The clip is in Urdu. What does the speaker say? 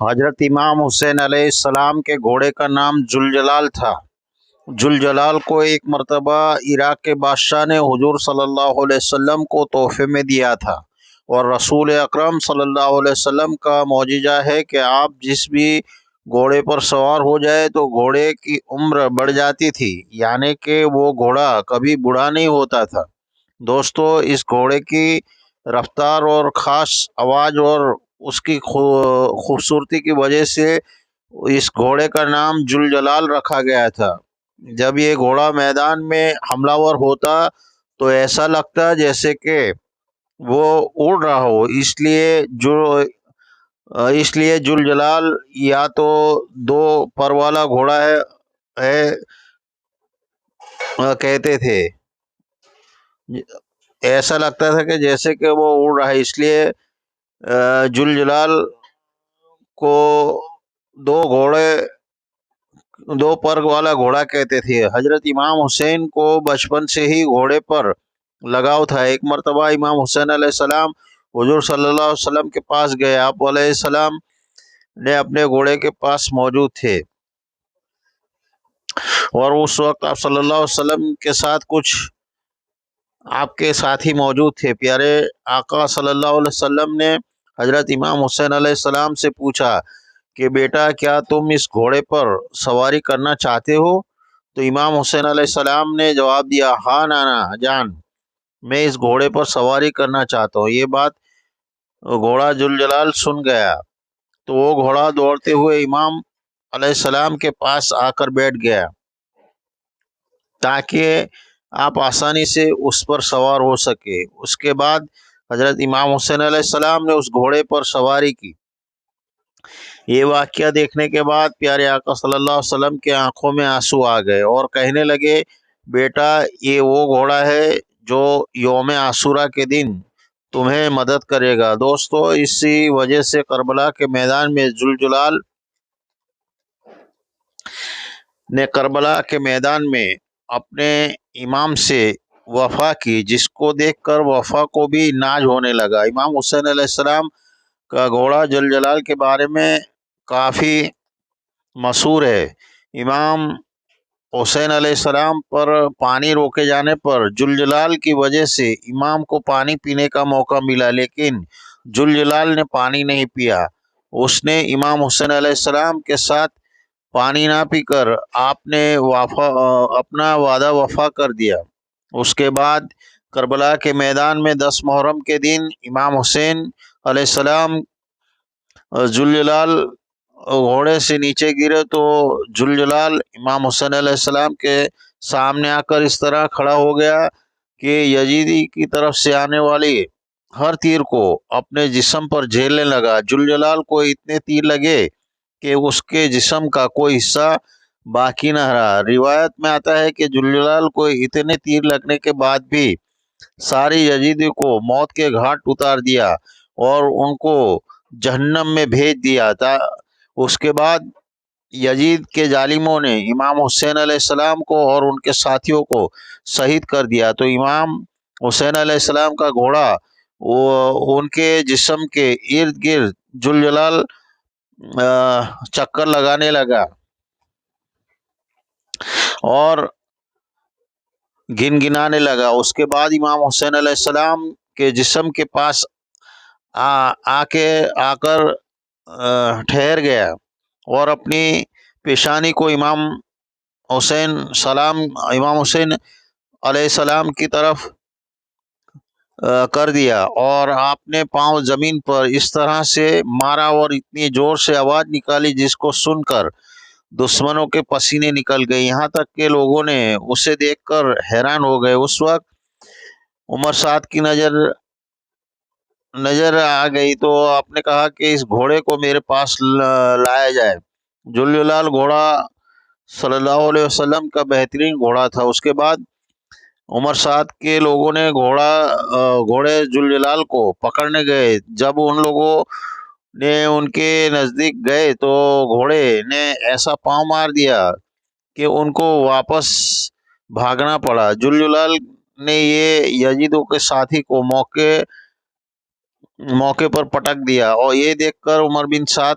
حضرت امام حسین علیہ السلام کے گھوڑے کا نام ذوالجلال تھا۔ ذوالجلال کو ایک مرتبہ عراق کے بادشاہ نے حضور صلی اللہ علیہ وسلم کو تحفے میں دیا تھا، اور رسول اکرم صلی اللہ علیہ وسلم کا معجزہ ہے کہ آپ جس بھی گھوڑے پر سوار ہو جائے تو گھوڑے کی عمر بڑھ جاتی تھی، یعنی کہ وہ گھوڑا کبھی بوڑھا نہیں ہوتا تھا۔ دوستو، اس گھوڑے کی رفتار اور خاص آواز اور اس کی خوبصورتی کی وجہ سے اس گھوڑے کا نام ذوالجلال رکھا گیا تھا۔ جب یہ گھوڑا میدان میں حملہ ور ہوتا تو ایسا لگتا جیسے کہ وہ اڑ رہا ہو، اس لیے ذوالجلال یا تو دو پر والا گھوڑا ہے کہتے تھے۔ ایسا لگتا تھا کہ جیسے کہ وہ اڑ رہا ہے، اس لیے ذوالجلال کو دو پر والا گھوڑا کہتے تھے۔ حضرت امام حسین کو بچپن سے ہی گھوڑے پر لگاؤ تھا۔ ایک مرتبہ امام حسین علیہ السلام حضور صلی اللہ علیہ وسلم کے پاس گئے۔ آپ علیہ السلام نے اپنے گھوڑے کے پاس موجود تھے، اور اس وقت آپ صلی اللہ علیہ وسلم کے ساتھ کچھ آپ کے ساتھی موجود تھے۔ پیارے آقا صلی اللہ علیہ وسلم نے حضرت امام حسین علیہ السلام سے پوچھا کہ بیٹا، کیا تم اس گھوڑے پر سواری کرنا چاہتے ہو؟ تو امام حسین علیہ السلام نے جواب دیا، ہاں نانا جان، میں اس گھوڑے پر سواری کرنا چاہتا ہوں۔ یہ بات گھوڑا ذوالجلال سن گیا تو وہ گھوڑا دوڑتے ہوئے امام علیہ السلام کے پاس آ کر بیٹھ گیا تاکہ آپ آسانی سے اس پر سوار ہو سکے۔ اس کے بعد حضرت امام حسین علیہ السلام نے اس گھوڑے پر سواری کی۔ یہ واقعہ دیکھنے کے بعد پیارے آقا صلی اللہ علیہ وسلم کے آنکھوں میں آنسو آ گئے اور کہنے لگے، بیٹا، یہ وہ گھوڑا ہے جو یوم عاشوراء کے دن تمہیں مدد کرے گا۔ دوستو، اسی وجہ سے کربلا کے میدان میں ذوالجلال نے کربلا کے میدان میں اپنے امام سے وفا کی، جس کو دیکھ کر وفا کو بھی ناز ہونے لگا۔ امام حسین علیہ السلام کا گھوڑا ذوالجلال کے بارے میں کافی مشہور ہے۔ امام حسین علیہ السلام پر پانی روکے جانے پر ذوالجلال کی وجہ سے امام کو پانی پینے کا موقع ملا، لیکن ذوالجلال نے پانی نہیں پیا۔ اس نے امام حسین علیہ السلام کے ساتھ پانی نہ پی کر آپ نے اپنا وعدہ وفا کر دیا۔ اس کے بعد کربلا کے میدان میں 10 محرم کے دن امام حسین علیہ السلام ذوالجلال گھوڑے سے نیچے گرے تو ذوالجلال امام حسین علیہ السلام کے سامنے آ کر اس طرح کھڑا ہو گیا کہ یزیدی کی طرف سے آنے والی ہر تیر کو اپنے جسم پر جھیلنے لگا۔ ذوالجلال کو اتنے تیر لگے کہ اس کے جسم کا کوئی حصہ باقی نہ رہا۔ روایت میں آتا ہے کہ ذوالجلال کو اتنے تیر لگنے کے بعد بھی ساری یزیدی کو موت کے گھاٹ اتار دیا اور ان کو جہنم میں بھیج دیا۔ اس کے بعد یزید کے ظالموں نے امام حسین علیہ السلام کو اور ان کے ساتھیوں کو شہید کر دیا، تو امام حسین علیہ السلام کا گھوڑا ان کے جسم کے ارد گرد ذوالجلال چکر لگانے لگا اور گنگنانے لگا۔ اس کے بعد امام حسین علیہ السلام کے جسم کے پاس آ کر ٹھہر گیا اور اپنی پیشانی کو امام حسین علیہ السلام کی طرف کر دیا، اور آپ نے پاؤں زمین پر اس طرح سے مارا اور اتنی زور سے آواز نکالی جس کو سن کر دشمنوں کے پسینے نکل گئے، یہاں تک کہ لوگوں نے اسے دیکھ کر حیران ہو گئے۔ اس وقت عمر سعد کی نظر آ گئی تو آپ نے کہا کہ اس گھوڑے کو میرے پاس لایا جائے۔ ذوالجلال گھوڑا صلی اللہ علیہ وسلم کا بہترین گھوڑا تھا۔ اس کے بعد عمر سعد کے لوگوں نے گھوڑے ذوالجلال کو پکڑنے گئے۔ جب ان لوگوں نے ان کے نزدیک گئے تو گھوڑے نے ایسا پاؤں مار دیا کہ ان کو واپس بھاگنا پڑا۔ ذوالجلال نے یہ یزیدوں کے ساتھی کو موقع پر پٹک دیا، اور یہ دیکھ کر عمر بن سعد